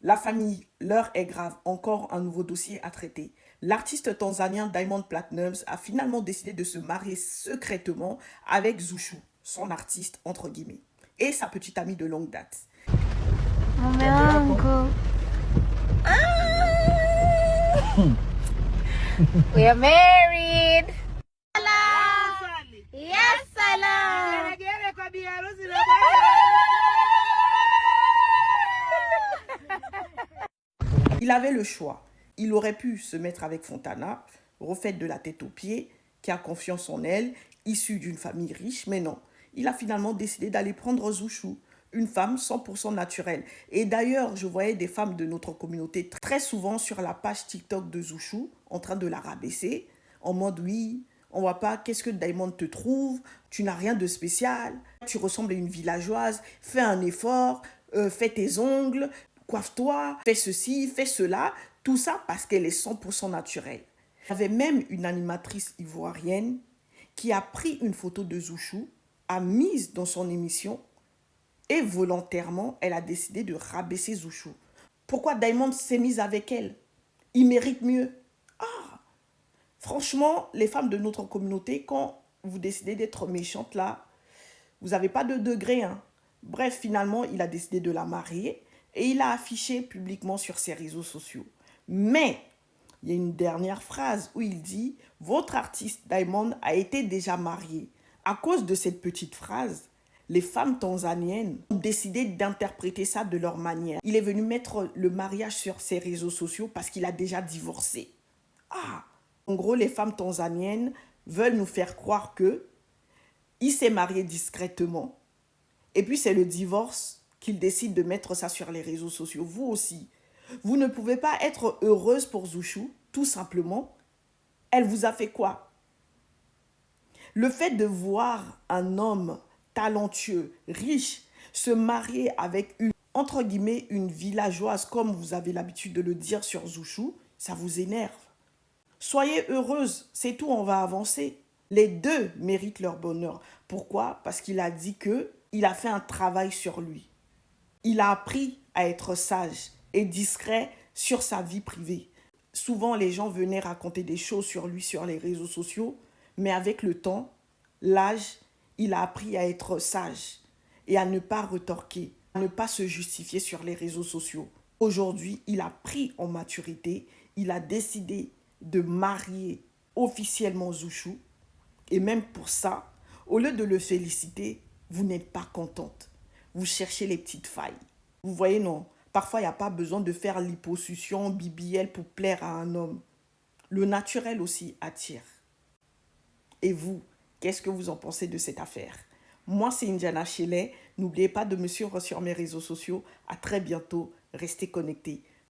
La famille, l'heure est grave, encore un nouveau dossier à traiter. L'artiste tanzanien Diamond Platnumz a finalement décidé de se marier secrètement avec Zuchu, son artiste entre guillemets, et sa petite amie de longue date. Mume wangu. We are married. Yes, salam. Il avait le choix. Il aurait pu se mettre avec Fontana, refaite de la tête aux pieds, qui a confiance en elle, issue d'une famille riche, mais non. Il a finalement décidé d'aller prendre Zuchu, une femme 100% naturelle. Et d'ailleurs, je voyais des femmes de notre communauté très souvent sur la page TikTok de Zuchu, en train de la rabaisser, en mode oui, on voit pas, qu'est-ce que Diamond te trouve, tu n'as rien de spécial, tu ressembles à une villageoise, fais un effort, fais tes ongles, coiffe-toi, fais ceci, fais cela, tout ça parce qu'elle est 100% naturelle. Il y avait même une animatrice ivoirienne qui a pris une photo de Zuchu, a mise dans son émission et volontairement, elle a décidé de rabaisser Zuchu. Pourquoi Diamond s'est mise avec elle? Il mérite mieux. Franchement, les femmes de notre communauté, quand vous décidez d'être méchantes là, vous n'avez pas de degré. Hein. Bref, finalement, il a décidé de la marier et il a affiché publiquement sur ses réseaux sociaux. Mais, il y a une dernière phrase où il dit « Votre artiste Diamond a été déjà marié ». À cause de cette petite phrase, les femmes tanzaniennes ont décidé d'interpréter ça de leur manière. Il est venu mettre le mariage sur ses réseaux sociaux parce qu'il a déjà divorcé. En gros, les femmes tanzaniennes veulent nous faire croire que il s'est marié discrètement et puis c'est le divorce qu'il décide de mettre ça sur les réseaux sociaux. Vous aussi, vous ne pouvez pas être heureuse pour Zuchu, tout simplement. Elle vous a fait quoi? Le fait de voir un homme talentueux, riche, se marier avec une, entre guillemets, une villageoise, comme vous avez l'habitude de le dire sur Zuchu, ça vous énerve. Soyez heureuse, c'est tout, on va avancer. Les deux méritent leur bonheur. Pourquoi? Parce qu'il a dit qu'il a fait un travail sur lui. Il a appris à être sage et discret sur sa vie privée. Souvent, les gens venaient raconter des choses sur lui sur les réseaux sociaux, mais avec le temps, l'âge, il a appris à être sage et à ne pas retorquer, à ne pas se justifier sur les réseaux sociaux. Aujourd'hui, il a pris en maturité, il a décidé de marier officiellement Zuchu. Et même pour ça, au lieu de le féliciter, vous n'êtes pas contente. Vous cherchez les petites failles. Vous voyez, non, parfois, il n'y a pas besoin de faire liposuction, BBL pour plaire à un homme. Le naturel aussi attire. Et vous, qu'est-ce que vous en pensez de cette affaire? Moi, c'est Indiana Shelley. N'oubliez pas de me suivre sur mes réseaux sociaux. À très bientôt. Restez connectés.